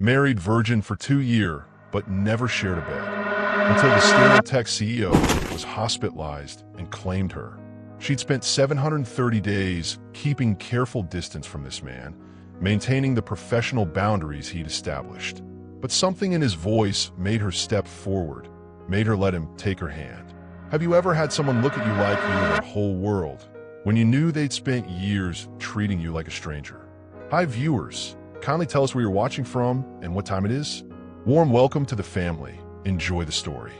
married virgin for 2 years, but never shared a bed. Until the Sterile Tech CEO was hospitalized and claimed her. She'd spent 730 days keeping careful distance from this man, maintaining the professional boundaries he'd established. But something in his voice made her step forward, made her let him take her hand. Have you ever had someone look at you like you were their whole world, when you knew they'd spent years treating you like a stranger? Hi viewers, kindly tell us where you're watching from and what time it is. Warm welcome to the family. Enjoy the story.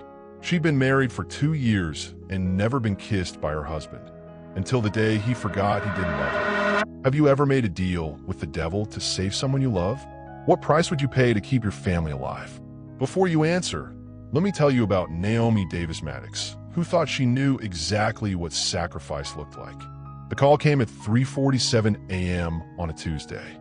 She'd been married for 2 years and never been kissed by her husband, until the day he forgot he didn't love her. Have you ever made a deal with the devil to save someone you love? What price would you pay to keep your family alive? Before you answer, let me tell you about Naomi Davis Maddox, who thought she knew exactly what sacrifice looked like. The call came at 3:47 a.m. on a Tuesday.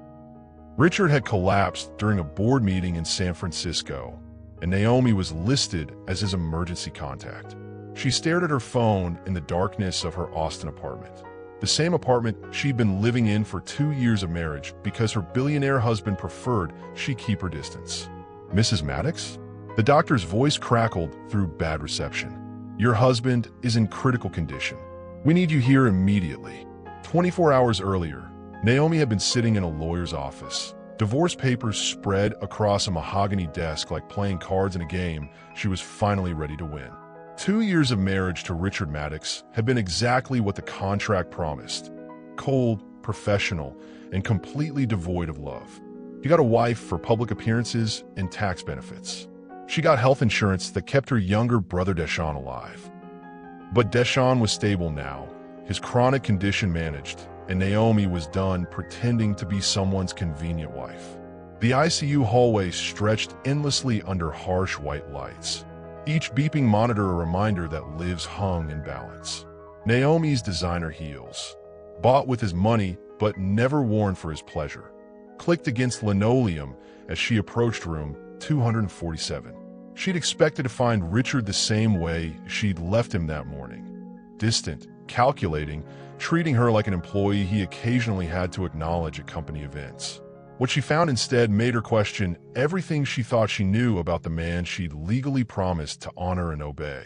Richard had collapsed during a board meeting in San Francisco, and Naomi was listed as his emergency contact. She stared at her phone in the darkness of her Austin apartment, the same apartment she'd been living in for 2 years of marriage because her billionaire husband preferred she keep her distance. Mrs. Maddox? The doctor's voice crackled through bad reception. Your husband is in critical condition. We need you here immediately. 24 hours earlier, Naomi had been sitting in a lawyer's office. Divorce papers spread across a mahogany desk like playing cards in a game she was finally ready to win. 2 years of marriage to Richard Maddox had been exactly what the contract promised. Cold, professional, and completely devoid of love. He got a wife for public appearances and tax benefits. She got health insurance that kept her younger brother Deshaun alive. But Deshaun was stable now, his chronic condition managed, and Naomi was done pretending to be someone's convenient wife. The ICU hallway stretched endlessly under harsh white lights, each beeping monitor a reminder that lives hung in balance. Naomi's designer heels, bought with his money but never worn for his pleasure, clicked against linoleum as she approached room 247. She'd expected to find Richard the same way she'd left him that morning. Distant, calculating, treating her like an employee he occasionally had to acknowledge at company events. What she found instead made her question everything she thought she knew about the man she'd legally promised to honor and obey.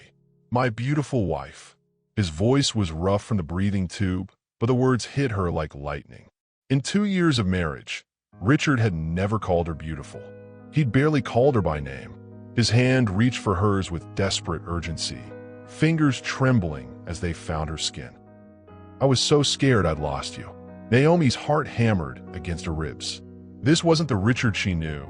My beautiful wife. His voice was rough from the breathing tube, but the words hit her like lightning. In 2 years of marriage, Richard had never called her beautiful. He'd barely called her by name. His hand reached for hers with desperate urgency, fingers trembling as they found her skin. I was so scared I'd lost you. Naomi's heart hammered against her ribs. This wasn't the Richard she knew,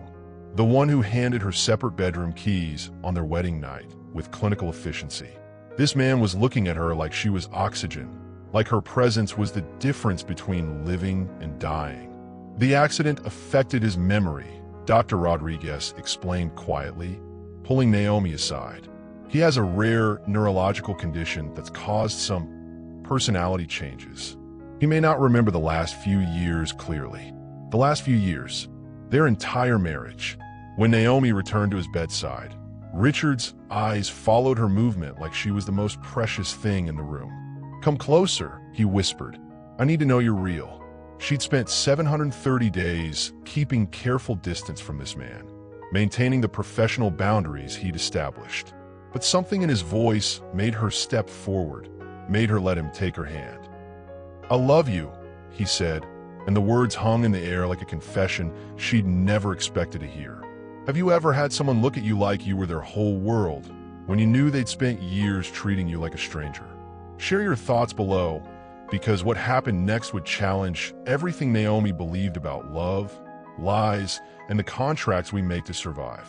the one who handed her separate bedroom keys on their wedding night with clinical efficiency. This man was looking at her like she was oxygen, like her presence was the difference between living and dying. The accident affected his memory, Dr. Rodriguez explained quietly, pulling Naomi aside. He has a rare neurological condition that's caused some personality changes. He may not remember the last few years clearly. The last few years, their entire marriage. When Naomi returned to his bedside, Richard's eyes followed her movement like she was the most precious thing in the room. Come closer, he whispered. I need to know you're real. She'd spent 730 days keeping careful distance from this man, maintaining the professional boundaries he'd established. But something in his voice made her step forward, made her let him take her hand. I love you, he said, and the words hung in the air like a confession she'd never expected to hear. Have you ever had someone look at you like you were their whole world, when you knew they'd spent years treating you like a stranger? Share your thoughts below, because what happened next would challenge everything Naomi believed about love, lies, and the contracts we make to survive.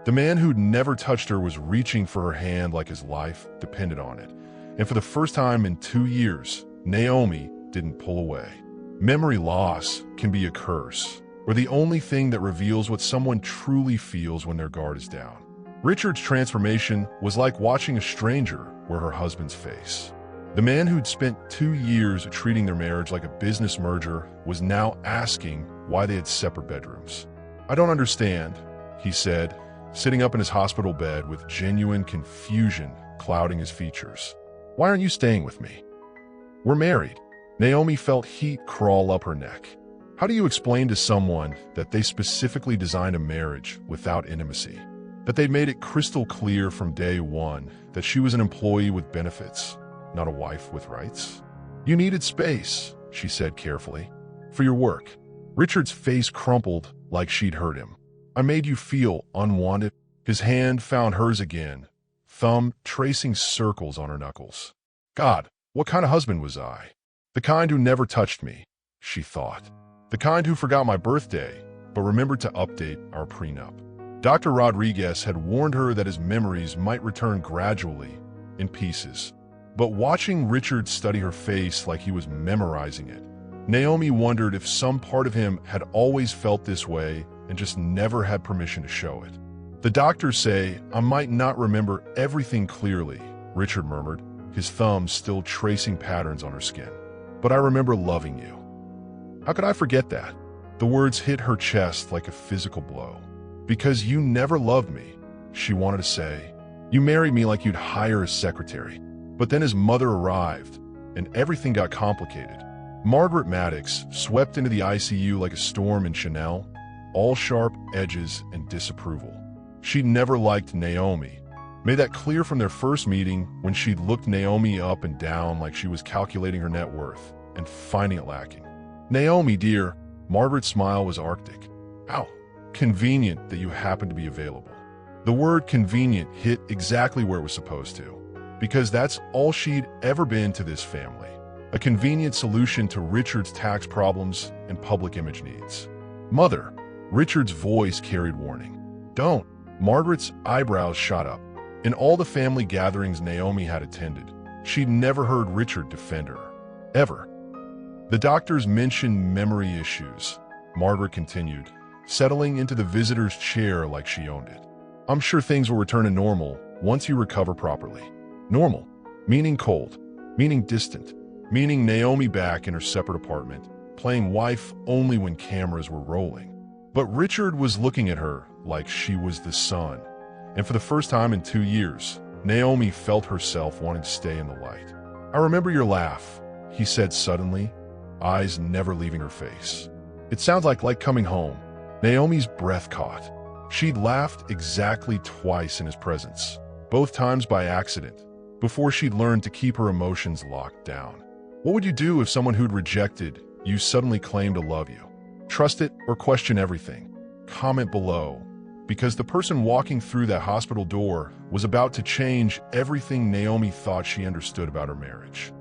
The man who'd never touched her was reaching for her hand like his life depended on it. And for the first time in 2 years, Naomi didn't pull away. Memory loss can be a curse, or the only thing that reveals what someone truly feels when their guard is down. Richard's transformation was like watching a stranger wear her husband's face. The man who'd spent 2 years treating their marriage like a business merger was now asking why they had separate bedrooms. I don't understand, he said, sitting up in his hospital bed with genuine confusion clouding his features. Why aren't you staying with me? We're married. Naomi felt heat crawl up her neck. How do you explain to someone that they specifically designed a marriage without intimacy? That they made it crystal clear from day one that she was an employee with benefits, not a wife with rights? You needed space, she said carefully, for your work. Richard's face crumpled like she'd hurt him. I made you feel unwanted. His hand found hers again, thumb tracing circles on her knuckles. God, what kind of husband was I? The kind who never touched me, she thought. The kind who forgot my birthday, but remembered to update our prenup. Dr. Rodriguez had warned her that his memories might return gradually, in pieces. But watching Richard study her face like he was memorizing it, Naomi wondered if some part of him had always felt this way and just never had permission to show it. The doctors say I might not remember everything clearly, Richard murmured, his thumbs still tracing patterns on her skin. But I remember loving you. How could I forget that? The words hit her chest like a physical blow. Because you never loved me, she wanted to say. You married me like you'd hire a secretary. But then his mother arrived, and everything got complicated. Margaret Maddox swept into the ICU like a storm in Chanel, all sharp edges and disapproval. She'd never liked Naomi. Made that clear from their first meeting when she'd looked Naomi up and down like she was calculating her net worth and finding it lacking. Naomi, dear, Margaret's smile was arctic. How convenient that you happened to be available. The word convenient hit exactly where it was supposed to, because that's all she'd ever been to this family. A convenient solution to Richard's tax problems and public image needs. Mother, Richard's voice carried warning. Don't. Margaret's eyebrows shot up. In all the family gatherings Naomi had attended, she'd never heard Richard defend her. Ever. The doctors mentioned memory issues, Margaret continued, settling into the visitor's chair like she owned it. I'm sure things will return to normal once you recover properly. Normal, meaning cold, meaning distant, meaning Naomi back in her separate apartment, playing wife only when cameras were rolling. But Richard was looking at her like she was the sun, and for the first time in 2 years, Naomi felt herself wanting to stay in the light. I remember your laugh, he said suddenly, eyes never leaving her face. It sounds like coming home. Naomi's breath caught. She'd laughed exactly twice in his presence, both times by accident, before she'd learned to keep her emotions locked down. What would you do if someone who'd rejected you suddenly claimed to love you? Trust it or question everything? Comment below, because the person walking through that hospital door was about to change everything Naomi thought she understood about her marriage.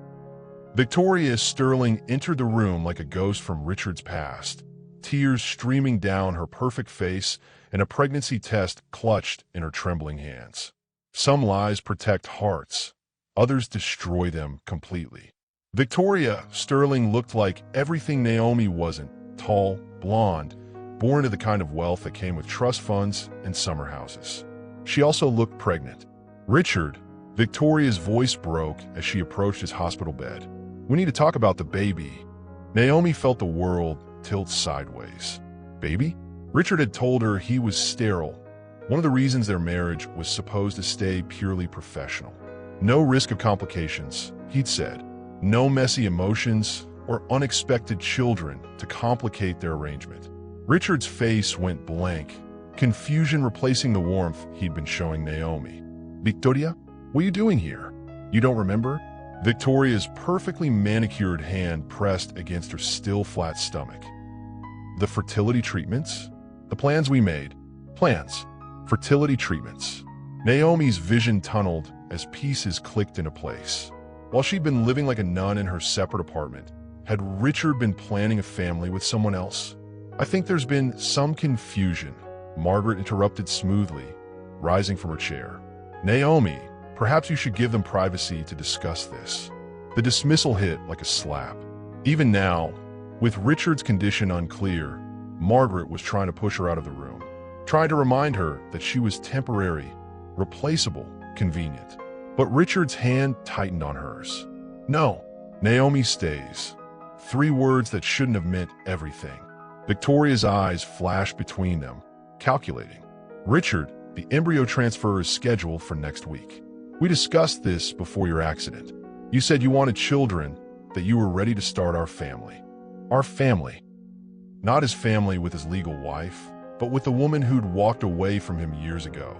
Victoria Sterling entered the room like a ghost from Richard's past, tears streaming down her perfect face and a pregnancy test clutched in her trembling hands. Some lies protect hearts, others destroy them completely. Victoria Sterling looked like everything Naomi wasn't: tall, blonde, born to the kind of wealth that came with trust funds and summer houses. She also looked pregnant. Richard, Victoria's voice broke as she approached his hospital bed. We need to talk about the baby. Naomi felt the world tilt sideways. Baby? Richard had told her he was sterile. One of the reasons their marriage was supposed to stay purely professional. No risk of complications, he'd said. No messy emotions or unexpected children to complicate their arrangement. Richard's face went blank, confusion replacing the warmth he'd been showing Naomi. Victoria, what are you doing here? You don't remember? Victoria's perfectly manicured hand pressed against her still flat stomach. The fertility treatments? The plans we made. Plans. Fertility treatments. Naomi's vision tunneled as pieces clicked into place. While she'd been living like a nun in her separate apartment, had Richard been planning a family with someone else? I think there's been some confusion, Margaret interrupted smoothly, rising from her chair. Naomi, perhaps you should give them privacy to discuss this. The dismissal hit like a slap. Even now, with Richard's condition unclear, Margaret was trying to push her out of the room, trying to remind her that she was temporary, replaceable, convenient. But Richard's hand tightened on hers. No, Naomi stays. 3 words that shouldn't have meant everything. Victoria's eyes flashed between them, calculating. Richard, the embryo transfer is scheduled for next week. We discussed this before your accident. You said you wanted children, that you were ready to start our family. Our family. Not his family with his legal wife, but with the woman who'd walked away from him years ago.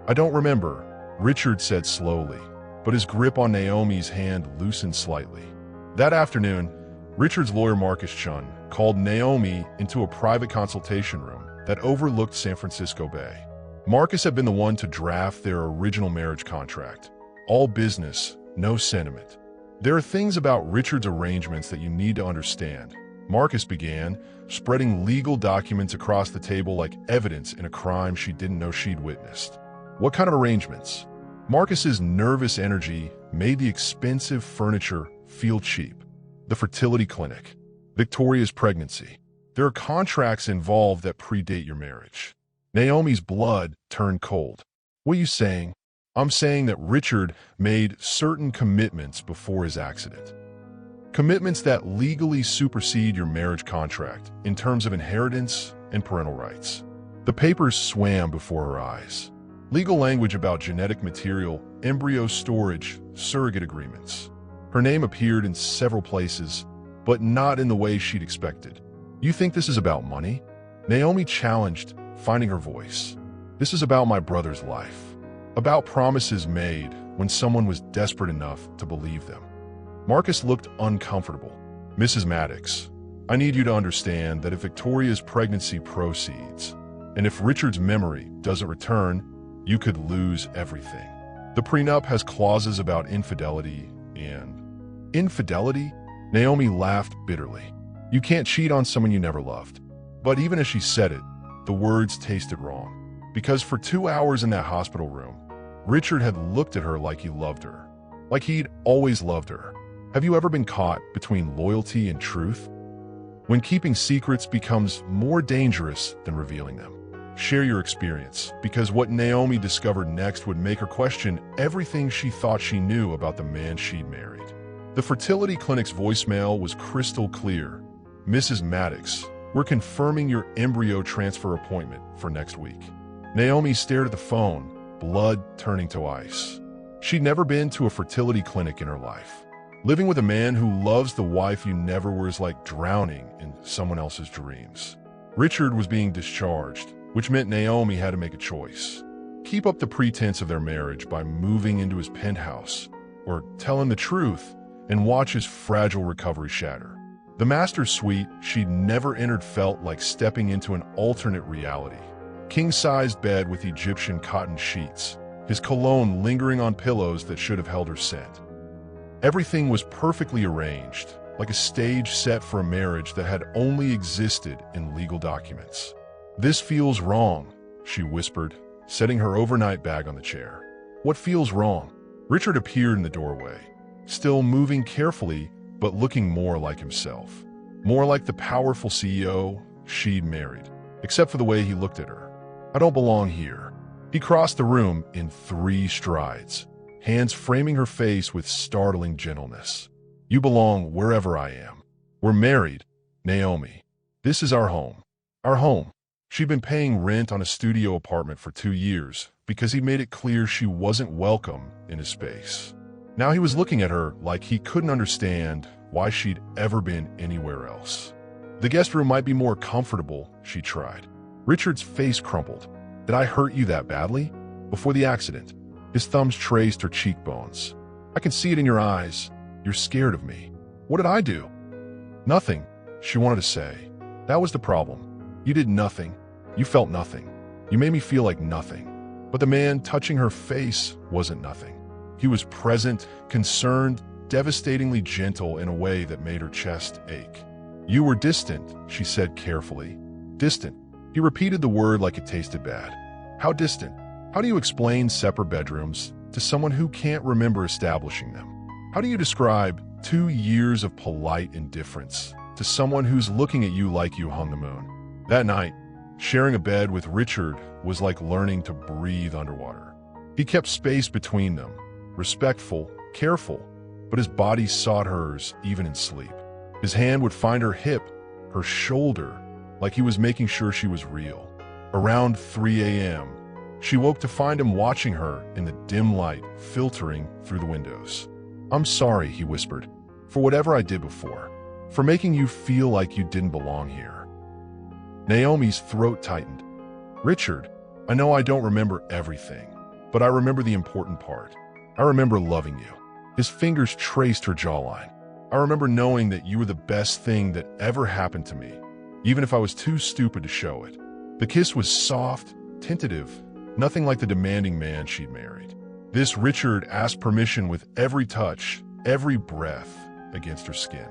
"I don't remember," Richard said slowly, but his grip on Naomi's hand loosened slightly. That afternoon, Richard's lawyer Marcus Chun called Naomi into a private consultation room that overlooked San Francisco Bay. Marcus had been the one to draft their original marriage contract. All business, no sentiment. "There are things about Richard's arrangements that you need to understand," Marcus began, spreading legal documents across the table like evidence in a crime she didn't know she'd witnessed. "What kind of arrangements?" Marcus's nervous energy made the expensive furniture feel cheap. "The fertility clinic. Victoria's pregnancy. There are contracts involved that predate your marriage." Naomi's blood turned cold. "What are you saying?" "I'm saying that Richard made certain commitments before his accident. Commitments that legally supersede your marriage contract in terms of inheritance and parental rights." The papers swam before her eyes. Legal language about genetic material, embryo storage, surrogate agreements. Her name appeared in several places, but not in the way she'd expected. "You think this is about money?" Naomi challenged, finding her voice. "This is about my brother's life. About promises made when someone was desperate enough to believe them." Marcus looked uncomfortable. "Mrs. Maddox, I need you to understand that if Victoria's pregnancy proceeds, and if Richard's memory doesn't return, you could lose everything. The prenup has clauses about infidelity and..." "Infidelity?" Naomi laughed bitterly. "You can't cheat on someone you never loved." But even as she said it, the words tasted wrong. Because for 2 hours in that hospital room, Richard had looked at her like he loved her. Like he'd always loved her. Have you ever been caught between loyalty and truth? When keeping secrets becomes more dangerous than revealing them. Share your experience, because what Naomi discovered next would make her question everything she thought she knew about the man she'd married. The fertility clinic's voicemail was crystal clear. "Mrs. Maddox, we're confirming your embryo transfer appointment for next week." Naomi stared at the phone, blood turning to ice. She'd never been to a fertility clinic in her life. Living with a man who loves the wife you never were is like drowning in someone else's dreams. Richard was being discharged, which meant Naomi had to make a choice. Keep up the pretense of their marriage by moving into his penthouse, or tell him the truth and watch his fragile recovery shatter. The master suite she'd never entered felt like stepping into an alternate reality. King-sized bed with Egyptian cotton sheets, his cologne lingering on pillows that should have held her scent. Everything was perfectly arranged, like a stage set for a marriage that had only existed in legal documents. "This feels wrong," she whispered, setting her overnight bag on the chair. "What feels wrong?" Richard appeared in the doorway, still moving carefully but looking more like himself. More like the powerful CEO she'd married, except for the way he looked at her. "I don't belong here." He crossed the room in 3 strides, hands framing her face with startling gentleness. "You belong wherever I am. We're married, Naomi. This is our home. Our home." She'd been paying rent on a studio apartment for 2 years because he made it clear she wasn't welcome in his space. Now he was looking at her like he couldn't understand why she'd ever been anywhere else. "The guest room might be more comfortable," she tried. Richard's face crumpled. "Did I hurt you that badly? Before the accident?" His thumbs traced her cheekbones. "I can see it in your eyes. You're scared of me." "What did I do?" "Nothing," she wanted to say. "That was the problem. You did nothing. You felt nothing. You made me feel like nothing." But the man touching her face wasn't nothing. He was present, concerned, devastatingly gentle in a way that made her chest ache. "You were distant," she said carefully. "Distant." He repeated the word like it tasted bad. "How distant? How do you explain separate bedrooms to someone who can't remember establishing them? How do you describe 2 years of polite indifference to someone who's looking at you like you hung the moon?" That night, sharing a bed with Richard was like learning to breathe underwater. He kept space between them, respectful, careful, but his body sought hers even in sleep. His hand would find her hip, her shoulder, like he was making sure she was real. Around 3 a.m., she woke to find him watching her in the dim light filtering through the windows. "I'm sorry," he whispered, "for whatever I did before, for making you feel like you didn't belong here." Naomi's throat tightened. Richard, I know I don't remember everything, but I remember the important part. I remember loving you. His fingers traced her jawline. I remember knowing that you were the best thing that ever happened to me, even if I was too stupid to show it. The kiss was soft, tentative, nothing like the demanding man she'd married. This Richard asked permission with every touch, every breath against her skin.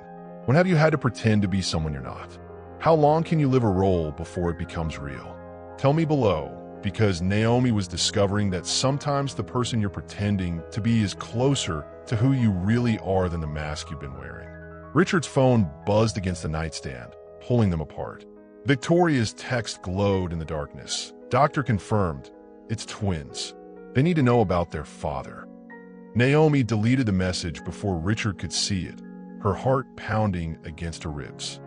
When have you had to pretend to be someone you're not? How long can you live a role before it becomes real? Tell me below, because Naomi was discovering that sometimes the person you're pretending to be is closer to who you really are than the mask you've been wearing. Richard's phone buzzed against the nightstand, pulling them apart. Victoria's text glowed in the darkness. Doctor confirmed. It's twins. They need to know about their father. Naomi deleted the message before Richard could see it, her heart pounding against her ribs.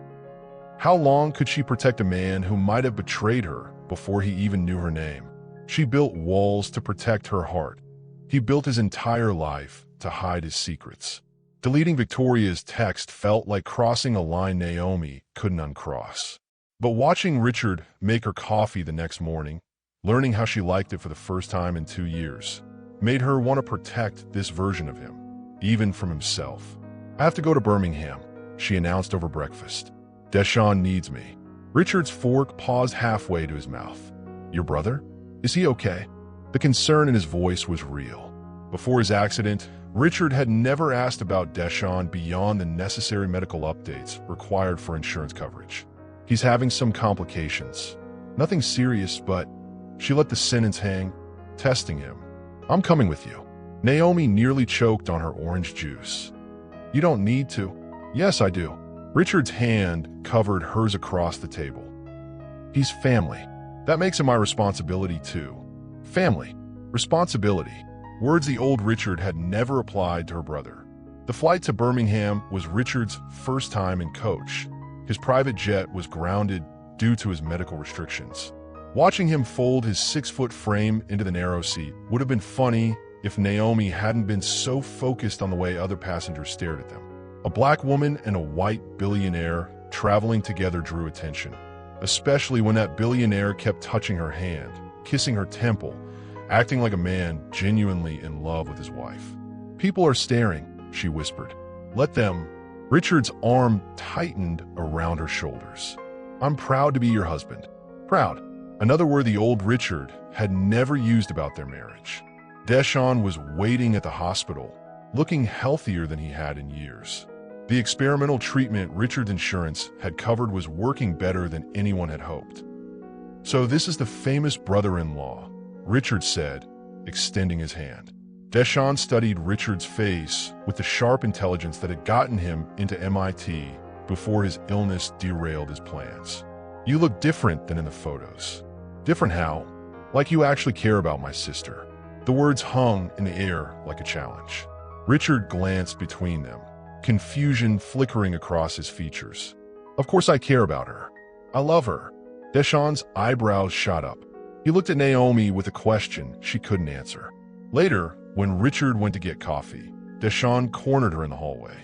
How long could she protect a man who might have betrayed her before he even knew her name? She built walls to protect her heart. He built his entire life to hide his secrets. Deleting Victoria's text felt like crossing a line Naomi couldn't uncross. But watching Richard make her coffee the next morning, learning how she liked it for the first time in 2 years, made her want to protect this version of him, even from himself. I have to go to Birmingham, she announced over breakfast. Deshawn needs me. Richard's fork paused halfway to his mouth. Your brother? Is he okay? The concern in his voice was real. Before his accident, Richard had never asked about Deshawn beyond the necessary medical updates required for insurance coverage. He's having some complications. Nothing serious, but she let the sentence hang, testing him. I'm coming with you. Naomi nearly choked on her orange juice. You don't need to. Yes, I do. Richard's hand covered hers across the table. He's family. That makes him my responsibility too. Family. Responsibility. Words the old Richard had never applied to her brother. The flight to Birmingham was Richard's first time in coach. His private jet was grounded due to his medical restrictions. Watching him fold his 6-foot frame into the narrow seat would have been funny if Naomi hadn't been so focused on the way other passengers stared at them. A black woman and a white billionaire traveling together drew attention, especially when that billionaire kept touching her hand, kissing her temple, acting like a man genuinely in love with his wife. People are staring, she whispered. Let them. Richard's arm tightened around her shoulders. I'm proud to be your husband. Proud. Another word the old Richard had never used about their marriage. Deshawn was waiting at the hospital, looking healthier than he had in years. The experimental treatment Richard's insurance had covered was working better than anyone had hoped. So this is the famous brother-in-law, Richard said, extending his hand. Deshawn studied Richard's face with the sharp intelligence that had gotten him into MIT before his illness derailed his plans. You look different than in the photos. Different how? Like you actually care about my sister. The words hung in the air like a challenge. Richard glanced between them, confusion flickering across his features. Of course I care about her. I love her. Deshawn's eyebrows shot up. He looked at Naomi with a question she couldn't answer. Later, when Richard went to get coffee, Deshawn cornered her in the hallway.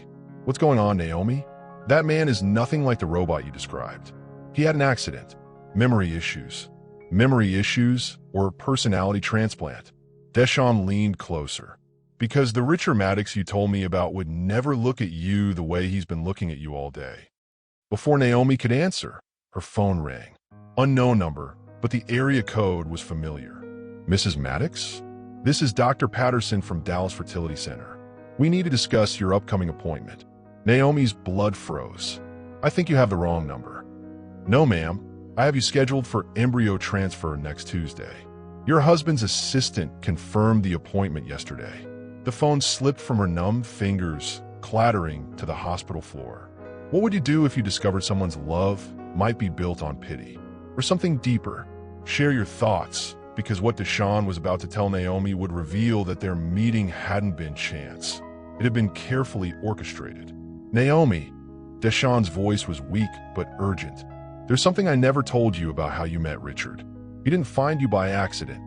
What's going on, Naomi? That man is nothing like the robot you described. He had an accident. Memory issues. Memory issues or personality transplant. Deshawn leaned closer. Because the Richard Maddox you told me about would never look at you the way he's been looking at you all day. Before Naomi could answer, her phone rang. Unknown number, but the area code was familiar. Mrs. Maddox? This is Dr. Patterson from Dallas Fertility Center. We need to discuss your upcoming appointment. Naomi's blood froze. I think you have the wrong number. No, ma'am. I have you scheduled for embryo transfer next Tuesday. Your husband's assistant confirmed the appointment yesterday. The phone slipped from her numb fingers, clattering to the hospital floor. What would you do if you discovered someone's love might be built on pity? Or something deeper? Share your thoughts, because what Deshawn was about to tell Naomi would reveal that their meeting hadn't been chance. It had been carefully orchestrated. Naomi, Deshawn's voice was weak but urgent. There's something I never told you about how you met Richard. He didn't find you by accident.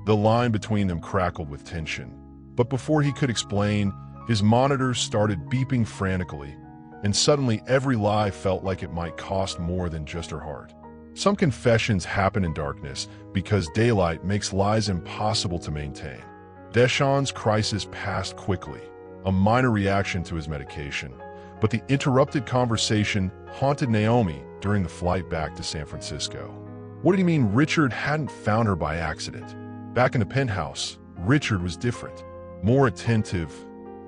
The line between them crackled with tension. But before he could explain, his monitors started beeping frantically, and suddenly every lie felt like it might cost more than just her heart. Some confessions happen in darkness because daylight makes lies impossible to maintain. Deshawn's crisis passed quickly, a minor reaction to his medication, but the interrupted conversation haunted Naomi during the flight back to San Francisco. What did he mean Richard hadn't found her by accident? Back in the penthouse, Richard was different, more attentive,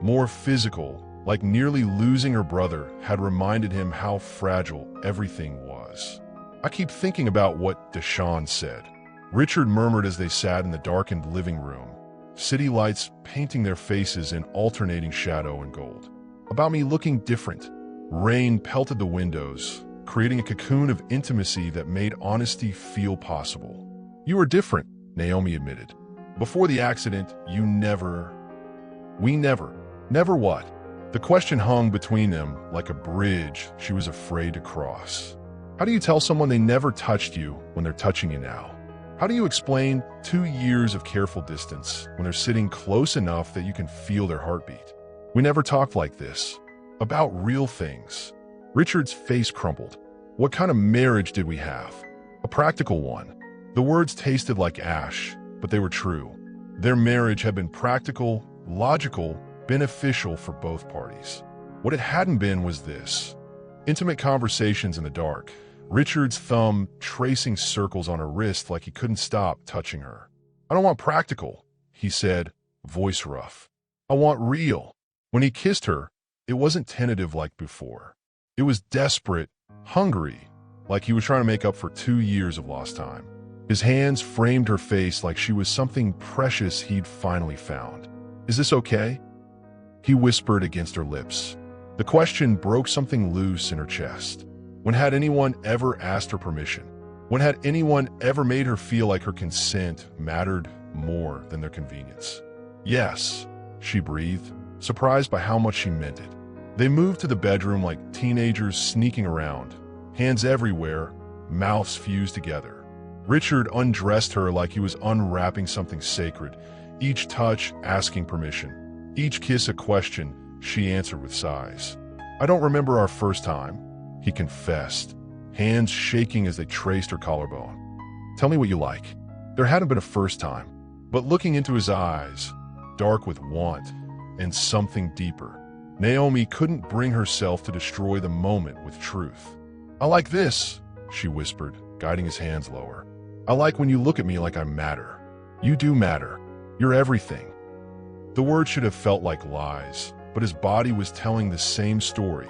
more physical, like nearly losing her brother had reminded him how fragile everything was. I keep thinking about what Deshawn said. Richard murmured as they sat in the darkened living room, city lights painting their faces in alternating shadow and gold. About me looking different. Rain pelted the windows, creating a cocoon of intimacy that made honesty feel possible. You were different, Naomi admitted. Before the accident, we never what? The question hung between them like a bridge she was afraid to cross. How do you tell someone they never touched you when they're touching you now? How do you explain 2 years of careful distance when they're sitting close enough that you can feel their heartbeat? We never talked like this. About real things. Richard's face crumpled. What kind of marriage did we have? A practical one. The words tasted like ash, but they were true. Their marriage had been practical, logical, beneficial for both parties. What it hadn't been was this. Intimate conversations in the dark. Richard's thumb tracing circles on her wrist like he couldn't stop touching her. I don't want practical, he said, voice rough. I want real. When he kissed her, it wasn't tentative like before. It was desperate, hungry, like he was trying to make up for 2 years of lost time. His hands framed her face like she was something precious he'd finally found. Is this okay? He whispered against her lips. The question broke something loose in her chest. When had anyone ever asked her permission? When had anyone ever made her feel like her consent mattered more than their convenience? Yes, she breathed, surprised by how much she meant it. They moved to the bedroom like teenagers sneaking around, hands everywhere, mouths fused together. Richard undressed her like he was unwrapping something sacred, each touch asking permission, each kiss a question she answered with sighs. I don't remember our first time, he confessed, hands shaking as they traced her collarbone. Tell me what you like. There hadn't been a first time, but looking into his eyes, dark with want and something deeper, Naomi couldn't bring herself to destroy the moment with truth. I like this, she whispered, guiding his hands lower. I like when you look at me like I matter. You do matter. You're everything. The words should have felt like lies, but his body was telling the same story.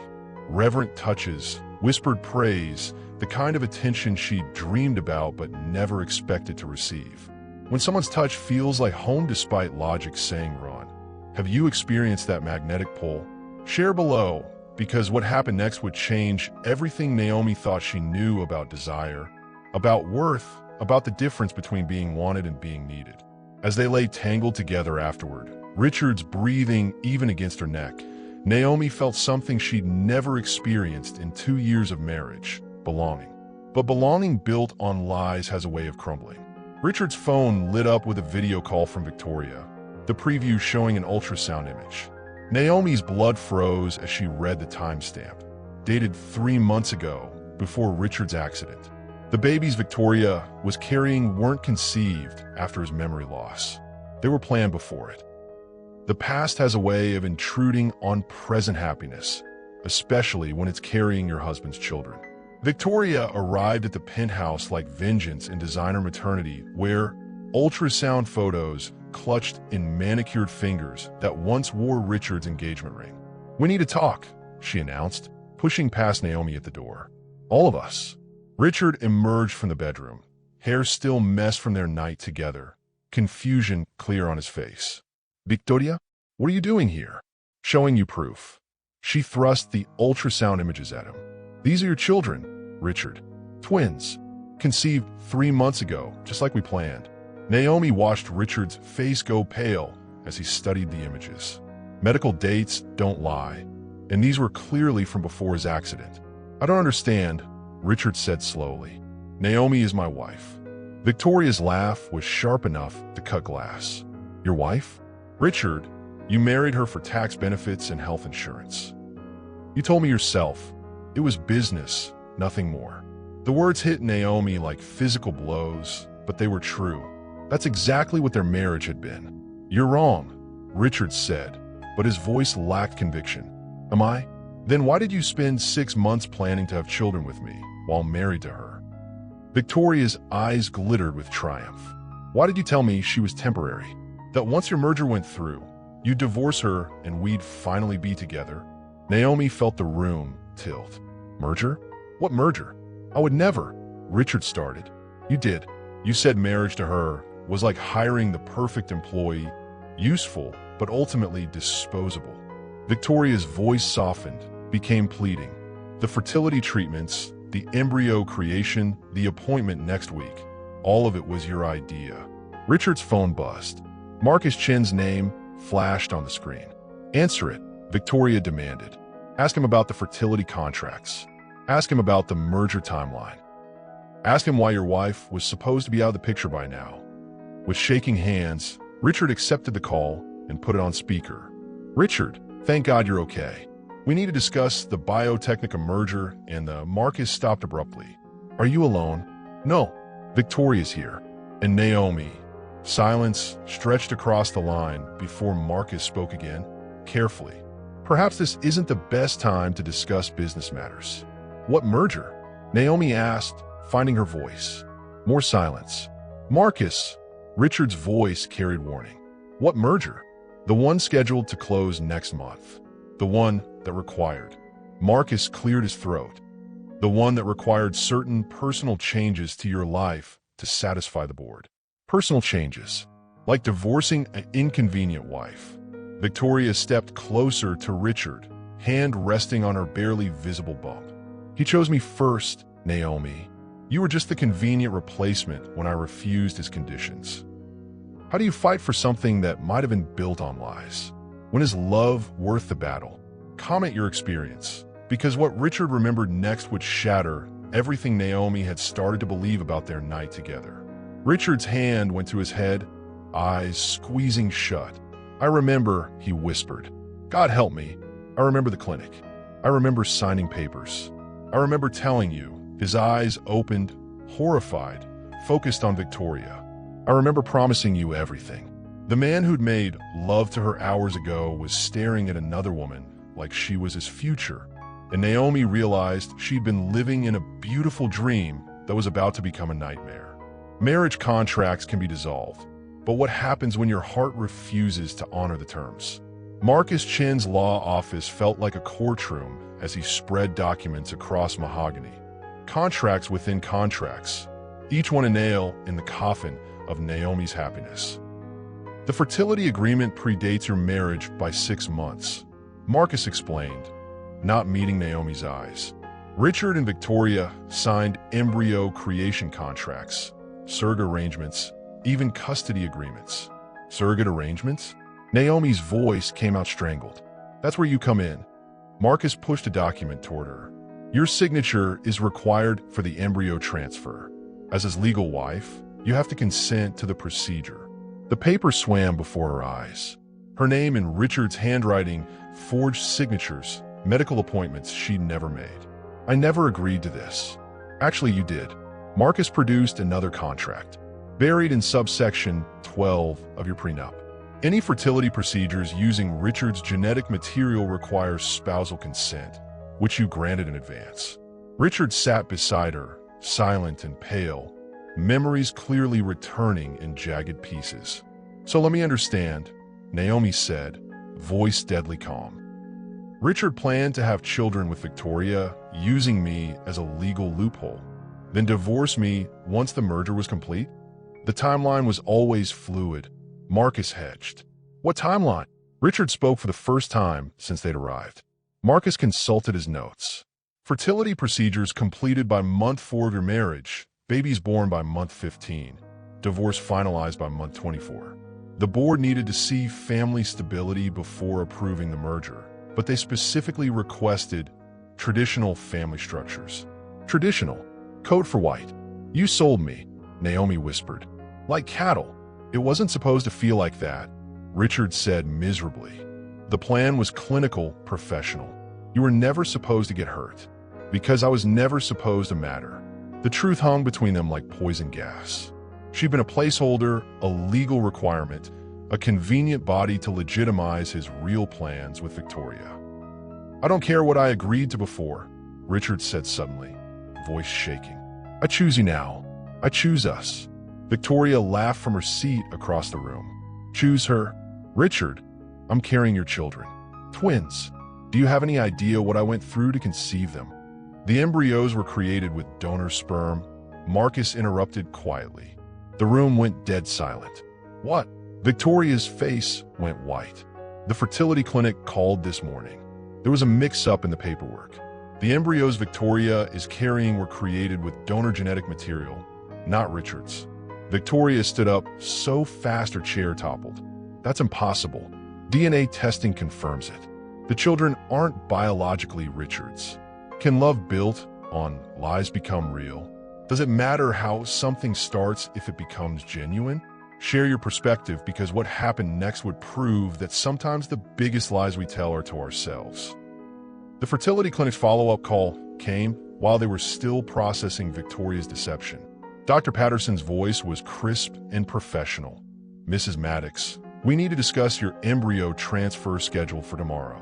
Reverent touches, whispered praise, the kind of attention she dreamed about but never expected to receive. When someone's touch feels like home despite logic saying run. Have you experienced that magnetic pull? Share below, because what happened next would change everything Naomi thought she knew about desire, about worth, about the difference between being wanted and being needed. As they lay tangled together afterward, Richard's breathing even against her neck, Naomi felt something she'd never experienced in 2 years of marriage, belonging. But belonging built on lies has a way of crumbling. Richard's phone lit up with a video call from Victoria, the preview showing an ultrasound image. Naomi's blood froze as she read the timestamp, dated 3 months ago, before Richard's accident. The babies Victoria was carrying weren't conceived after his memory loss. They were planned before it. The past has a way of intruding on present happiness, especially when it's carrying your husband's children. Victoria arrived at the penthouse like vengeance in designer maternity, where ultrasound photos clutched in manicured fingers that once wore Richard's engagement ring. We need to talk, she announced, pushing past Naomi at the door. All of us. Richard emerged from the bedroom, hair still messed from their night together, confusion clear on his face. Victoria, what are you doing here? Showing you proof. She thrust the ultrasound images at him. These are your children, Richard. Twins. Conceived 3 months ago, just like we planned. Naomi watched Richard's face go pale as he studied the images. Medical dates don't lie, and these were clearly from before his accident. I don't understand, Richard said slowly. Naomi is my wife. Victoria's laugh was sharp enough to cut glass. Your wife? Richard, you married her for tax benefits and health insurance. You told me yourself. It was business, nothing more. The words hit Naomi like physical blows, but they were true. That's exactly what their marriage had been. "You're wrong," Richard said, but his voice lacked conviction. "Am I? Then why did you spend 6 months planning to have children with me while married to her?" Victoria's eyes glittered with triumph. "Why did you tell me she was temporary? That once your merger went through, you'd divorce her and we'd finally be together?" Naomi felt the room tilt. "Merger? What merger? I would never," Richard started. "You did. You said marriage to her was like hiring the perfect employee, useful, but ultimately disposable." Victoria's voice softened, became pleading. "The fertility treatments, the embryo creation, the appointment next week, all of it was your idea." Richard's phone buzzed. Marcus Chen's name flashed on the screen. "Answer it," Victoria demanded. "Ask him about the fertility contracts. Ask him about the merger timeline. Ask him why your wife was supposed to be out of the picture by now." With shaking hands, Richard accepted the call and put it on speaker. "Richard, thank God you're okay. We need to discuss the Biotechnica merger," and Marcus stopped abruptly. "Are you alone?" "No, Victoria's here." And Naomi. Silence stretched across the line before Marcus spoke again, carefully. "Perhaps this isn't the best time to discuss business matters." "What merger?" Naomi asked, finding her voice. More silence. "Marcus," Richard's voice carried warning. "What merger?" "The one scheduled to close next month. The one that required." Marcus cleared his throat. "The one that required certain personal changes to your life to satisfy the board." "Personal changes? Like divorcing an inconvenient wife." Victoria stepped closer to Richard, hand resting on her barely visible bump. "He chose me first, Naomi. You were just the convenient replacement when I refused his conditions." How do you fight for something that might have been built on lies? When is love worth the battle? Comment your experience, because what Richard remembered next would shatter everything Naomi had started to believe about their night together. Richard's hand went to his head, eyes squeezing shut. "I remember," he whispered. "God help me. I remember the clinic. I remember signing papers. I remember telling you." His eyes opened, horrified, focused on Victoria. "I remember promising you everything." The man who'd made love to her hours ago was staring at another woman like she was his future, and Naomi realized she'd been living in a beautiful dream that was about to become a nightmare. Marriage contracts can be dissolved, but what happens when your heart refuses to honor the terms? Marcus Chen's law office felt like a courtroom as he spread documents across mahogany. Contracts within contracts, each one a nail in the coffin of Naomi's happiness. "The fertility agreement predates your marriage by 6 months," Marcus explained, not meeting Naomi's eyes. "Richard and Victoria signed embryo creation contracts, surrogate arrangements, even custody agreements." "Surrogate arrangements?" Naomi's voice came out strangled. "That's where you come in." Marcus pushed a document toward her. "Your signature is required for the embryo transfer. As his legal wife, you have to consent to the procedure." The paper swam before her eyes. Her name in Richard's handwriting, forged signatures, medical appointments she'd never made. "I never agreed to this." "Actually, you did." Marcus produced another contract, buried in subsection 12 of your prenup. "Any fertility procedures using Richard's genetic material requires spousal consent, which you granted in advance." Richard sat beside her, silent and pale, memories clearly returning in jagged pieces. "So let me understand," Naomi said, voice deadly calm. "Richard planned to have children with Victoria, using me as a legal loophole, then divorce me once the merger was complete?" "The timeline was always fluid," Marcus hedged. "What timeline?" Richard spoke for the first time since they'd arrived. Marcus consulted his notes. "Fertility procedures completed by month 4 of your marriage, babies born by month 15, divorce finalized by month 24. The board needed to see family stability before approving the merger, but they specifically requested traditional family structures." "Traditional? Code for white." "You sold me," Naomi whispered. "Like cattle." "It wasn't supposed to feel like that," Richard said miserably. "The plan was clinical, professional. You were never supposed to get hurt, because I was never supposed to matter." The truth hung between them like poison gas. She'd been a placeholder, a legal requirement, a convenient body to legitimize his real plans with Victoria. "I don't care what I agreed to before," Richard said suddenly, voice shaking. "I choose you now. I choose us." Victoria laughed from her seat across the room. "Choose her? Richard, I'm carrying your children. Twins. Do you have any idea what I went through to conceive them?" The embryos were created with donor sperm, Marcus interrupted quietly. The room went dead silent. "What?" Victoria's face went white. "The fertility clinic called this morning. There was a mix-up in the paperwork. The embryos Victoria is carrying were created with donor genetic material, not Richard's." Victoria stood up so fast her chair toppled. "That's impossible. DNA testing confirms it. The children aren't biologically Richard's. Can love built on lies become real? Does it matter how something starts if it becomes genuine? Share your perspective, because what happened next would prove that sometimes the biggest lies we tell are to ourselves. The fertility clinic's follow-up call came while they were still processing Victoria's deception. Dr. Patterson's voice was crisp and professional. "Mrs. Maddox, we need to discuss your embryo transfer schedule for tomorrow.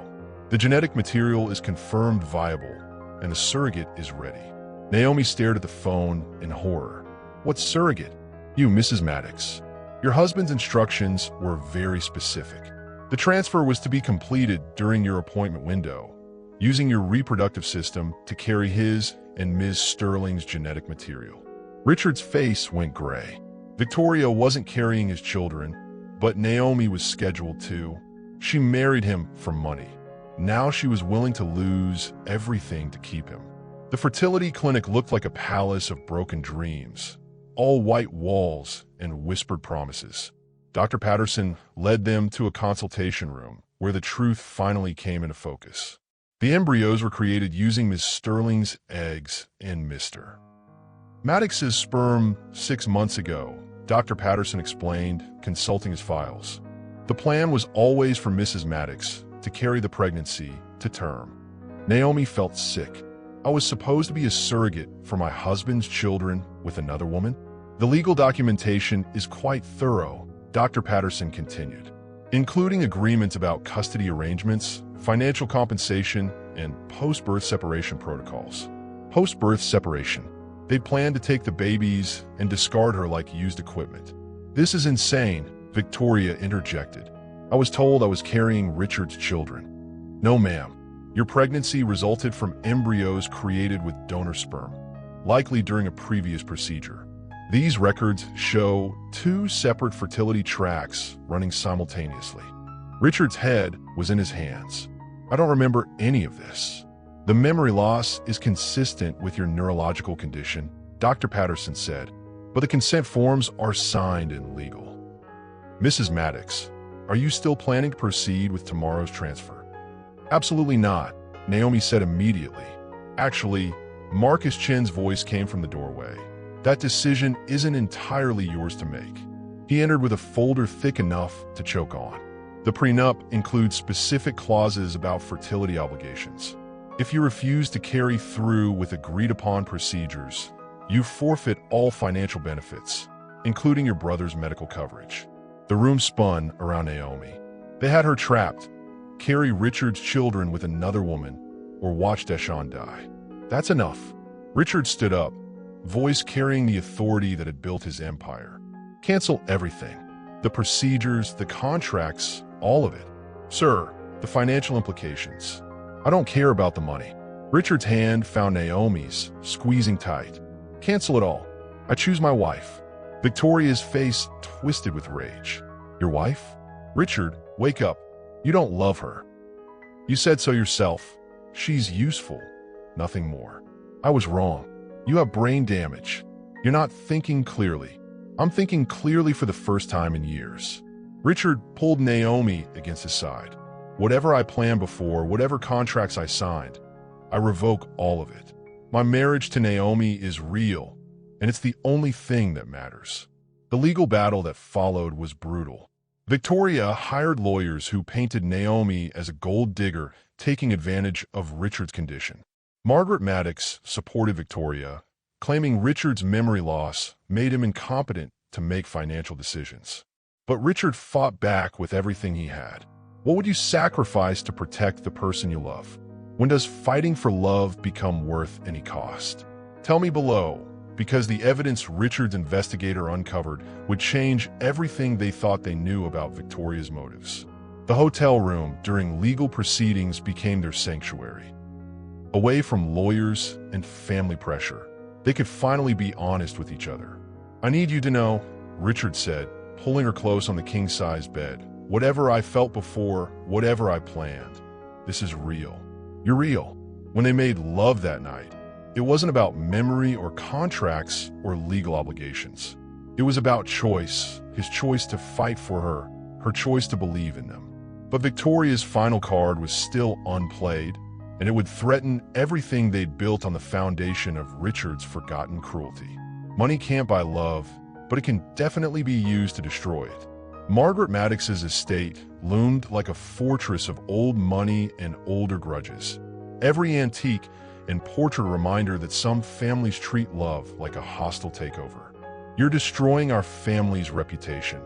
The genetic material is confirmed viable, and the surrogate is ready." Naomi stared at the phone in horror. "What surrogate?" "You, Mrs. Maddox. Your husband's instructions were very specific. The transfer was to be completed during your appointment window, using your reproductive system to carry his and Ms. Sterling's genetic material." Richard's face went gray. Victoria wasn't carrying his children, but Naomi was scheduled to. She married him for money. Now she was willing to lose everything to keep him. The fertility clinic looked like a palace of broken dreams, all white walls and whispered promises. Dr. Patterson led them to a consultation room where the truth finally came into focus. The embryos were created using Ms. Sterling's eggs and Mr. Maddox's sperm 6 months ago, Dr. Patterson explained, consulting his files. The plan was always for Mrs. Maddox to carry the pregnancy to term. Naomi felt sick. "I was supposed to be a surrogate for my husband's children with another woman?" "The legal documentation is quite thorough," Dr. Patterson continued, "including agreements about custody arrangements, financial compensation, and post-birth separation protocols." Post-birth separation. They'd planned to take the babies and discard her like used equipment. "This is insane," Victoria interjected. "I was told I was carrying Richard's children." "No, ma'am. Your pregnancy resulted from embryos created with donor sperm, likely during a previous procedure. These records show 2 separate fertility tracks running simultaneously." Richard's head was in his hands. "I don't remember any of this." "The memory loss is consistent with your neurological condition," Dr. Patterson said, "but the consent forms are signed and legal." "Mrs. Maddox, are you still planning to proceed with tomorrow's transfer?" "Absolutely not," Naomi said immediately. "Actually," Marcus Chen's voice came from the doorway, "that decision isn't entirely yours to make." He entered with a folder thick enough to choke on. The prenup includes specific clauses about fertility obligations. If you refuse to carry through with agreed-upon procedures, you forfeit all financial benefits, including your brother's medical coverage. The room spun around Naomi. They had her trapped. Carry Richard's children with another woman, or watch Deshawn die. "That's enough." Richard stood up, voice carrying the authority that had built his empire. "Cancel everything. The procedures, the contracts, all of it. Sir, the financial implications. I don't care about the money." Richard's hand found Naomi's, squeezing tight. "Cancel it all. I choose my wife." Victoria's face twisted with rage. "Your wife? Richard, wake up. You don't love her. You said so yourself. She's useful, nothing more." "I was wrong. You have brain damage. You're not thinking clearly." "I'm thinking clearly for the first time in years." Richard pulled Naomi against his side. "Whatever I planned before, whatever contracts I signed, I revoke all of it. My marriage to Naomi is real, and it's the only thing that matters." The legal battle that followed was brutal. Victoria hired lawyers who painted Naomi as a gold digger taking advantage of Richard's condition. Margaret Maddox supported Victoria, claiming Richard's memory loss made him incompetent to make financial decisions. But Richard fought back with everything he had. What would you sacrifice to protect the person you love? When does fighting for love become worth any cost? Tell me below, because the evidence Richard's investigator uncovered would change everything they thought they knew about Victoria's motives. The hotel room during legal proceedings became their sanctuary. Away from lawyers and family pressure, they could finally be honest with each other. "I need you to know," Richard said, pulling her close on the king-size bed. "Whatever I felt before, whatever I planned, this is real. You're real." When they made love that night, it wasn't about memory or contracts or legal obligations. It was about choice, his choice to fight for her choice to believe in them. But Victoria's final card was still unplayed, and it would threaten everything they'd built on the foundation of Richard's forgotten cruelty. Money can't buy love, but it can definitely be used to destroy it. Margaret Maddox's estate loomed like a fortress of old money and older grudges. Every antique and portrait a reminder that some families treat love like a hostile takeover. "You're destroying our family's reputation,"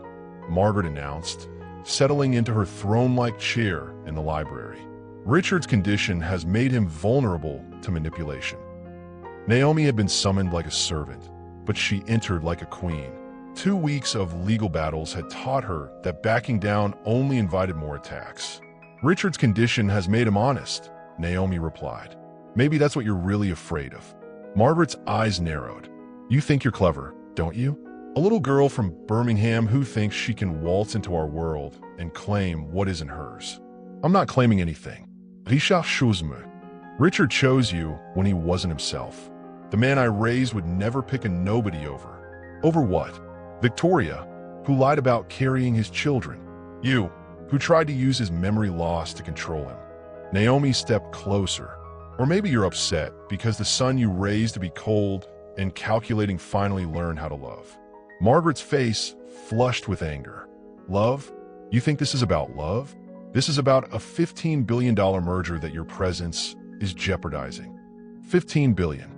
Margaret announced, settling into her throne-like chair in the library. Richard's condition has made him vulnerable to manipulation. Naomi had been summoned like a servant, but she entered like a queen. 2 weeks of legal battles had taught her that backing down only invited more attacks. "Richard's condition has made him honest," Naomi replied. "Maybe that's what you're really afraid of." Margaret's eyes narrowed. "You think you're clever, don't you? A little girl from Birmingham who thinks she can waltz into our world and claim what isn't hers." "I'm not claiming anything. Richard chose me." "Richard chose you when he wasn't himself. The man I raised would never pick a nobody over." "Over what?" "Victoria, who lied about carrying his children. You, who tried to use his memory loss to control him." Naomi stepped closer. "Or maybe you're upset because the son you raised to be cold and calculating finally learned how to love." Margaret's face flushed with anger. "Love? You think this is about love? This is about a $15 billion merger that your presence is jeopardizing." $15 billion.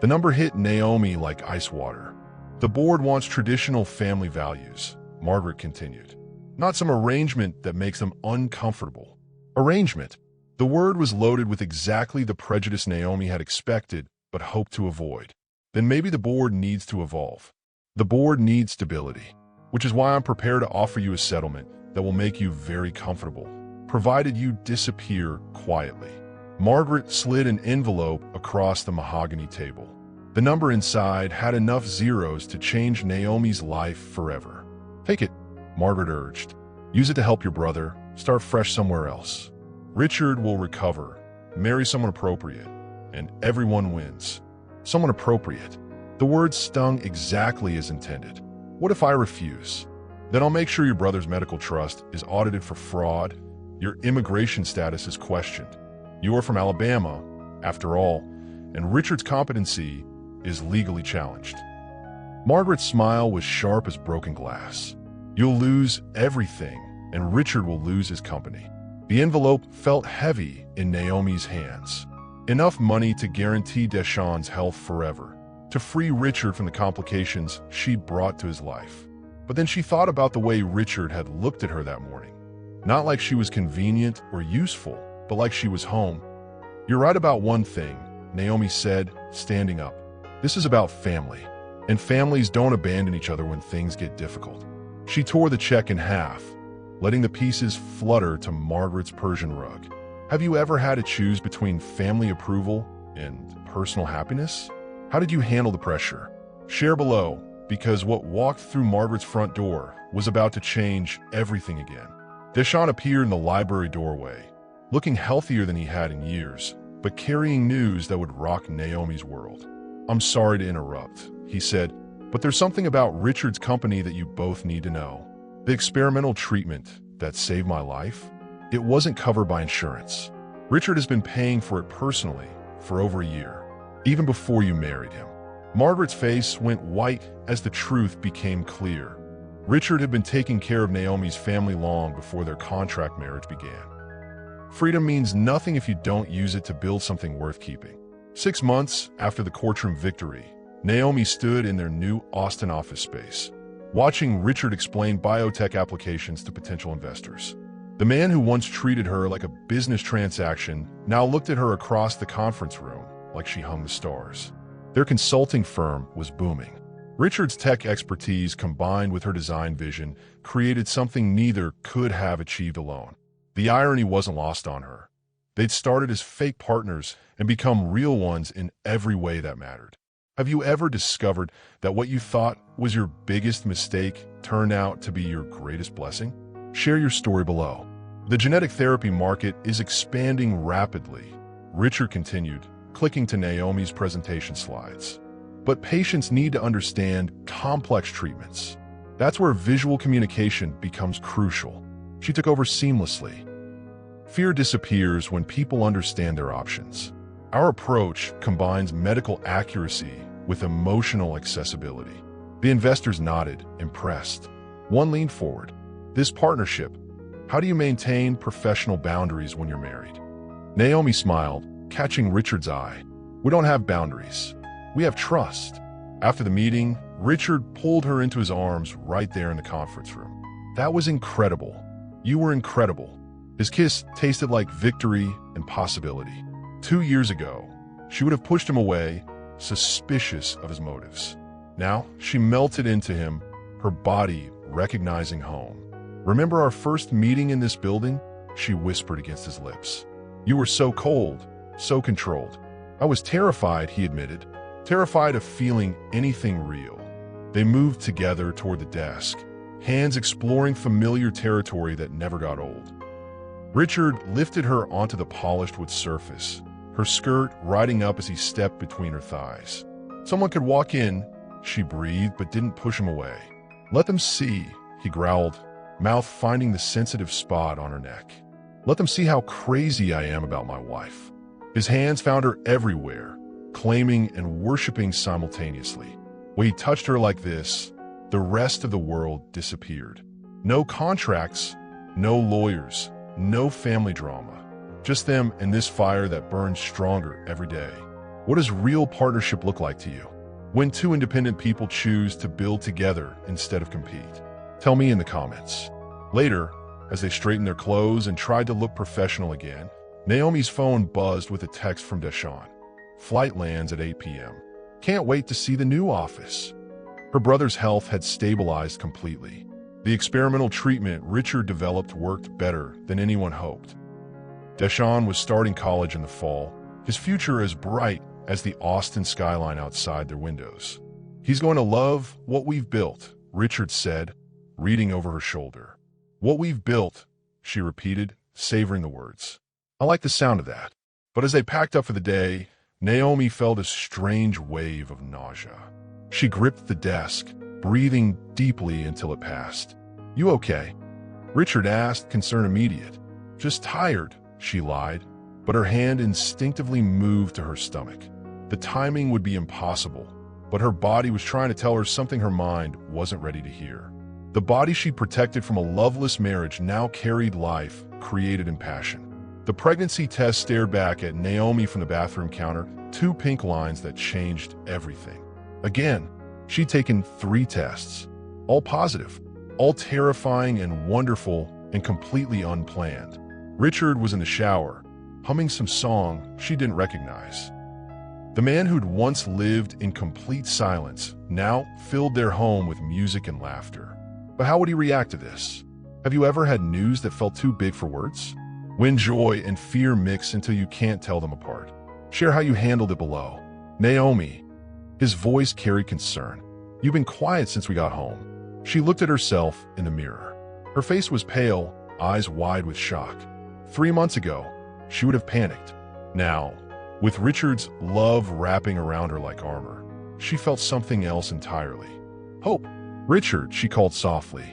The number hit Naomi like ice water. "The board wants traditional family values," Margaret continued. "Not some arrangement that makes them uncomfortable." Arrangement. The word was loaded with exactly the prejudice Naomi had expected but hoped to avoid. Then maybe the board needs to evolve. The board needs stability, which is why I'm prepared to offer you a settlement that will make you very comfortable, provided you disappear quietly. Margaret slid an envelope across the mahogany table. The number inside had enough zeros to change Naomi's life forever. "Take it," Margaret urged. "Use it to help your brother. Start fresh somewhere else. Richard will recover, marry someone appropriate, and everyone wins." Someone appropriate. The word stung exactly as intended. "What if I refuse? Then I'll make sure your brother's medical trust is audited for fraud. Your immigration status is questioned. You are from Alabama, after all, and Richard's competency is legally challenged." Margaret's smile was sharp as broken glass. "You'll lose everything, and Richard will lose his company." The envelope felt heavy in Naomi's hands. Enough money to guarantee Deshawn's health forever, to free Richard from the complications she'd brought to his life. But then she thought about the way Richard had looked at her that morning. Not like she was convenient or useful, but like she was home. "You're right about one thing," Naomi said, standing up. "This is about family, and families don't abandon each other when things get difficult." She tore the check in half, letting the pieces flutter to Margaret's Persian rug. "Have you ever had to choose between family approval and personal happiness? How did you handle the pressure? Share below, because what walked through Margaret's front door was about to change everything again. Deshawn appeared in the library doorway, looking healthier than he had in years, but carrying news that would rock Naomi's world. "I'm sorry to interrupt," he said, "but there's something about Richard's company that you both need to know. The experimental treatment that saved my life, it wasn't covered by insurance. Richard has been paying for it personally for over a year, even before you married him." Margaret's face went white as the truth became clear. Richard had been taking care of Naomi's family long before their contract marriage began. Freedom means nothing if you don't use it to build something worth keeping. 6 months after the courtroom victory, Naomi stood in their new Austin office space, watching Richard explain biotech applications to potential investors. The man who once treated her like a business transaction now looked at her across the conference room like she hung the stars. Their consulting firm was booming. Richard's tech expertise combined with her design vision created something neither could have achieved alone. The irony wasn't lost on her. They'd started as fake partners and become real ones in every way that mattered. Have you ever discovered that what you thought was your biggest mistake turned out to be your greatest blessing? Share your story below. The genetic therapy market is expanding rapidly, Richard continued, clicking to Naomi's presentation slides. But patients need to understand complex treatments. That's where visual communication becomes crucial. She took over seamlessly. Fear disappears when people understand their options. Our approach combines medical accuracy with emotional accessibility. The investors nodded, impressed. One leaned forward. This partnership, how do you maintain professional boundaries when you're married? Naomi smiled, catching Richard's eye. We don't have boundaries. We have trust. After the meeting, Richard pulled her into his arms right there in the conference room. That was incredible. You were incredible. His kiss tasted like victory and possibility. 2 years ago, she would have pushed him away, suspicious of his motives. Now, she melted into him, her body recognizing home. Remember our first meeting in this building? She whispered against his lips. You were so cold, so controlled. I was terrified, he admitted. Terrified of feeling anything real. They moved together toward the desk, hands exploring familiar territory that never got old. Richard lifted her onto the polished wood surface, her skirt riding up as he stepped between her thighs. Someone could walk in, she breathed but didn't push him away. Let them see, he growled, mouth finding the sensitive spot on her neck. Let them see how crazy I am about my wife. His hands found her everywhere, claiming and worshiping simultaneously. When he touched her like this, the rest of the world disappeared. No contracts, no lawyers, no family drama. Just them and this fire that burns stronger every day. What does real partnership look like to you? When two independent people choose to build together instead of compete? Tell me in the comments. Later, as they straightened their clothes and tried to look professional again, Naomi's phone buzzed with a text from Deshawn. Flight lands at 8 p.m. Can't wait to see the new office. Her brother's health had stabilized completely. The experimental treatment Richard developed worked better than anyone hoped. Deshawn was starting college in the fall, his future as bright as the Austin skyline outside their windows. He's going to love what we've built, Richard said, reading over her shoulder. What we've built, she repeated, savoring the words. I like the sound of that. But as they packed up for the day, Naomi felt a strange wave of nausea. She gripped the desk, breathing deeply until it passed. You okay? Richard asked, concern immediate. Just tired, she lied, but her hand instinctively moved to her stomach. The timing would be impossible, but her body was trying to tell her something her mind wasn't ready to hear. The body she protected from a loveless marriage now carried life, created in passion. The pregnancy test stared back at Naomi from the bathroom counter, 2 pink lines that changed everything. Again, she'd taken 3 tests, all positive, all terrifying and wonderful and completely unplanned. Richard was in the shower, humming some song she didn't recognize. The man who'd once lived in complete silence now filled their home with music and laughter. But how would he react to this? Have you ever had news that felt too big for words? When joy and fear mix until you can't tell them apart. Share how you handled it below. Naomi. His voice carried concern. You've been quiet since we got home. She looked at herself in the mirror. Her face was pale, eyes wide with shock. 3 months ago, she would have panicked. Now, with Richard's love wrapping around her like armor, she felt something else entirely. Hope. Richard, she called softly.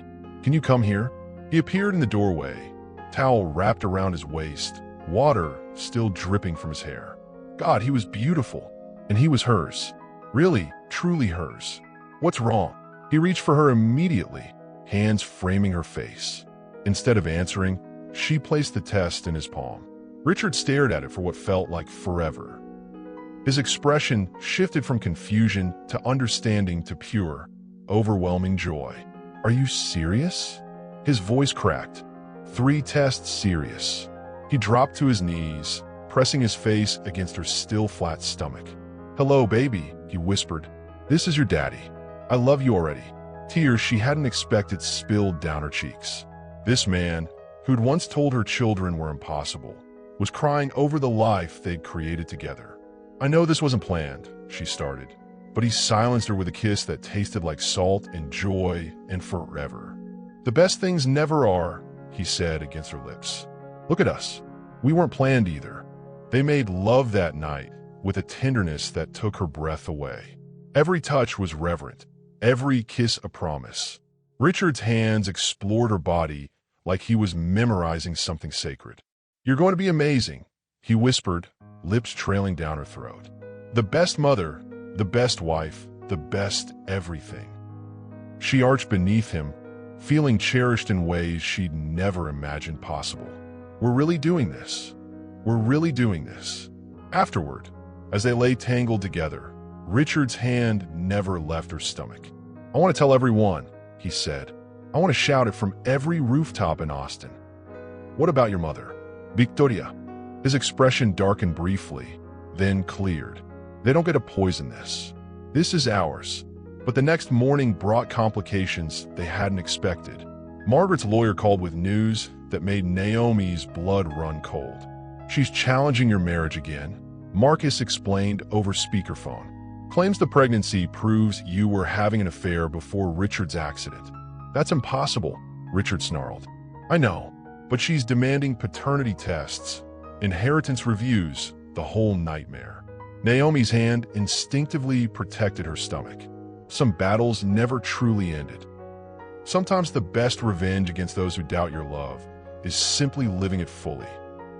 Can you come here? He appeared in the doorway, towel wrapped around his waist, water still dripping from his hair. God, he was beautiful, and he was hers. Really, truly hers. What's wrong? He reached for her immediately, hands framing her face. Instead of answering, she placed the test in his palm. Richard stared at it for what felt like forever. His expression shifted from confusion to understanding to pure, overwhelming joy. "Are you serious?" His voice cracked. 3 tests serious. He dropped to his knees, pressing his face against her still flat stomach. "Hello, baby," he whispered. "This is your daddy. I love you already." Tears she hadn't expected spilled down her cheeks. This man, who'd once told her children were impossible, was crying over the life they'd created together. "I know this wasn't planned," she started, but he silenced her with a kiss that tasted like salt and joy and forever. "The best things never are," he said against her lips. "Look at us. We weren't planned either." They made love that night with a tenderness that took her breath away. Every touch was reverent, every kiss a promise. Richard's hands explored her body like he was memorizing something sacred. "You're going to be amazing," he whispered, lips trailing down her throat. "The best mother, the best wife, the best everything." She arched beneath him, feeling cherished in ways she'd never imagined possible. "We're really doing this. We're really doing this." Afterward, as they lay tangled together, Richard's hand never left her stomach. "I want to tell everyone," he said. "I want to shout it from every rooftop in Austin. What about your mother, Victoria?" His expression darkened briefly, then cleared. "They don't get to poison this. This is ours." But the next morning brought complications they hadn't expected. Margaret's lawyer called with news that made Naomi's blood run cold. "She's challenging your marriage again," Marcus explained over speakerphone. "Claims the pregnancy proves you were having an affair before Richard's accident." "That's impossible," Richard snarled. "I know, but she's demanding paternity tests, inheritance reviews, the whole nightmare." Naomi's hand instinctively protected her stomach. Some battles never truly ended. Sometimes the best revenge against those who doubt your love is simply living it fully.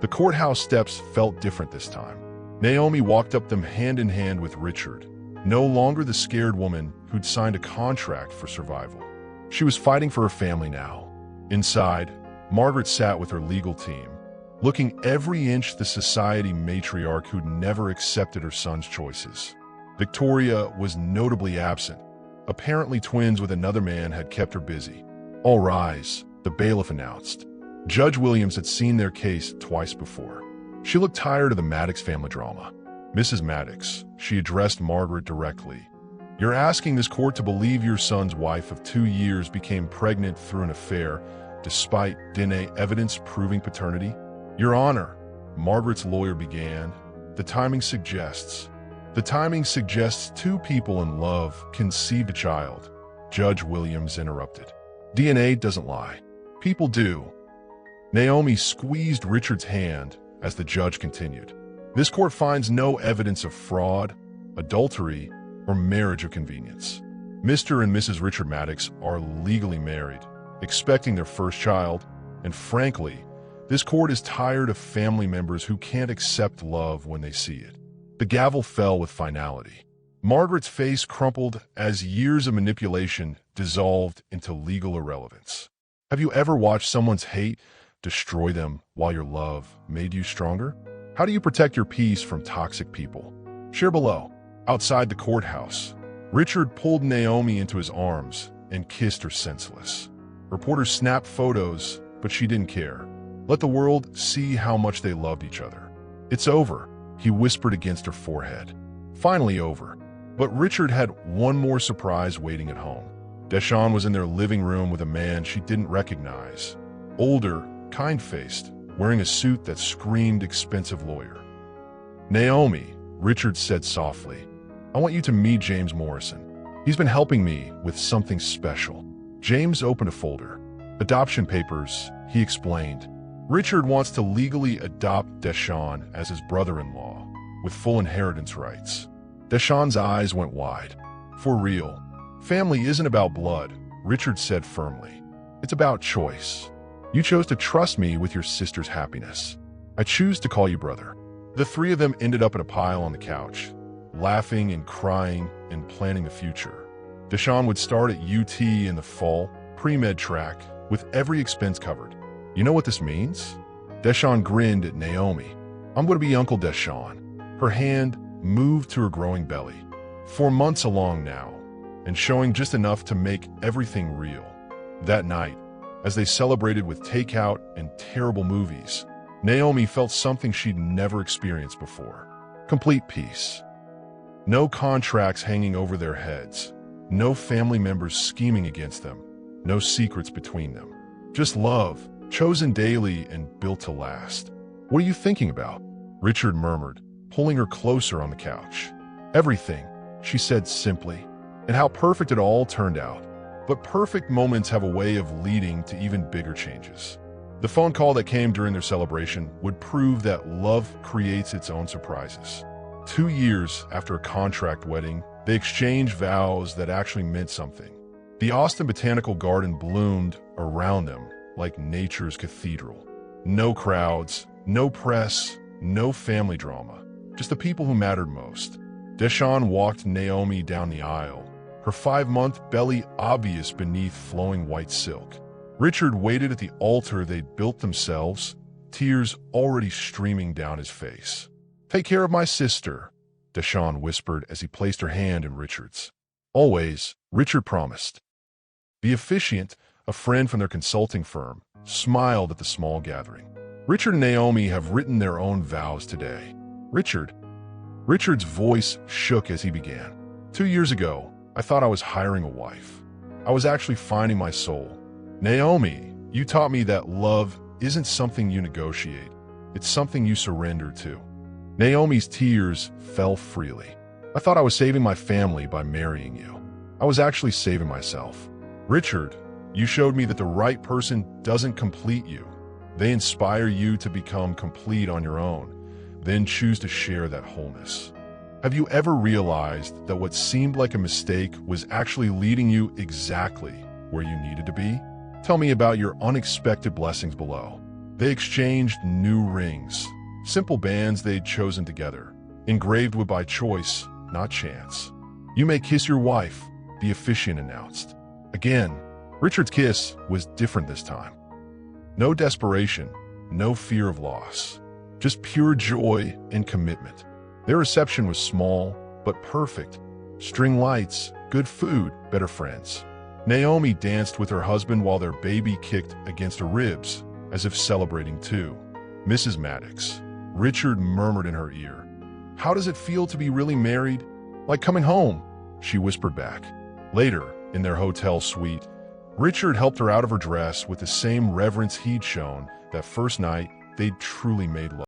The courthouse steps felt different this time. Naomi walked up them hand in hand with Richard, no longer the scared woman who'd signed a contract for survival. She was fighting for her family now. Inside, Margaret sat with her legal team, looking every inch the society matriarch who'd never accepted her son's choices. Victoria was notably absent. Apparently twins with another man had kept her busy. "All rise," the bailiff announced. Judge Williams had seen their case twice before. She looked tired of the Maddox family drama. "Mrs. Maddox," she addressed Margaret directly, "you're asking this court to believe your son's wife of 2 years became pregnant through an affair despite DNA evidence proving paternity?" "Your Honor," Margaret's lawyer began, the timing suggests 2 people in love conceived a child," Judge Williams interrupted. "DNA doesn't lie. People do." Naomi squeezed Richard's hand as the judge continued. "This court finds no evidence of fraud, adultery, or marriage of convenience. Mr. and Mrs. Richard Maddox are legally married, expecting their first child, and frankly, this court is tired of family members who can't accept love when they see it." The gavel fell with finality. Margaret's face crumpled as years of manipulation dissolved into legal irrelevance. Have you ever watched someone's hate destroy them while your love made you stronger? How do you protect your peace from toxic people? Share below. Outside the courthouse, Richard pulled Naomi into his arms and kissed her senseless. Reporters snapped photos, but she didn't care. Let the world see how much they loved each other. "It's over," he whispered against her forehead. Finally over. But Richard had one more surprise waiting at home. Deshawn was in their living room with a man she didn't recognize. Older, kind-faced, wearing a suit that screamed expensive lawyer. "Naomi," Richard said softly, "I want you to meet James Morrison. He's been helping me with something special." James opened a folder. "Adoption papers," he explained. "Richard wants to legally adopt Deshawn as his brother-in-law, with full inheritance rights." Deshawn's eyes went wide. "For real. Family isn't about blood," Richard said firmly. "It's about choice. You chose to trust me with your sister's happiness. I choose to call you brother." The 3 of them ended up in a pile on the couch, laughing and crying and planning the future. Deshawn would start at UT in the fall, pre-med track, with every expense covered. "You know what this means?" Deshawn grinned at Naomi. "I'm going to be Uncle Deshawn." Her hand moved to her growing belly. 4 months along now, and showing just enough to make everything real. That night, as they celebrated with takeout and terrible movies, Naomi felt something she'd never experienced before. Complete peace. No contracts hanging over their heads. No family members scheming against them. No secrets between them. Just love, chosen daily and built to last. "What are you thinking about?" Richard murmured, pulling her closer on the couch. "Everything," she said simply, "and how perfect it all turned out." But perfect moments have a way of leading to even bigger changes. The phone call that came during their celebration would prove that love creates its own surprises. 2 years after a contract wedding, they exchanged vows that actually meant something. The Austin Botanical Garden bloomed around them like nature's cathedral. No crowds, no press, no family drama, just the people who mattered most. Deshawn walked Naomi down the aisle, her 5-month belly obvious beneath flowing white silk. Richard waited at the altar they'd built themselves, tears already streaming down his face. "Take care of my sister," Deshawn whispered as he placed her hand in Richard's. "Always," Richard promised. The officiant, a friend from their consulting firm, smiled at the small gathering. "Richard and Naomi have written their own vows today." Richard's voice shook as he began. "2 years ago, I thought I was hiring a wife. I was actually finding my soul. Naomi, you taught me that love isn't something you negotiate. It's something you surrender to." Naomi's tears fell freely. "I thought I was saving my family by marrying you. I was actually saving myself. Richard, you showed me that the right person doesn't complete you. They inspire you to become complete on your own, then choose to share that wholeness. Have you ever realized that what seemed like a mistake was actually leading you exactly where you needed to be? Tell me about your unexpected blessings below." They exchanged new rings, simple bands they'd chosen together, engraved with by choice, not chance. "You may kiss your wife," the officiant announced. Again, Richard's kiss was different this time. No desperation, no fear of loss, just pure joy and commitment. Their reception was small, but perfect. String lights, good food, better friends. Naomi danced with her husband while their baby kicked against her ribs, as if celebrating too. "Mrs. Maddox," Richard murmured in her ear. "How does it feel to be really married?" "Like coming home," she whispered back. Later, in their hotel suite, Richard helped her out of her dress with the same reverence he'd shown that first night they'd truly made love.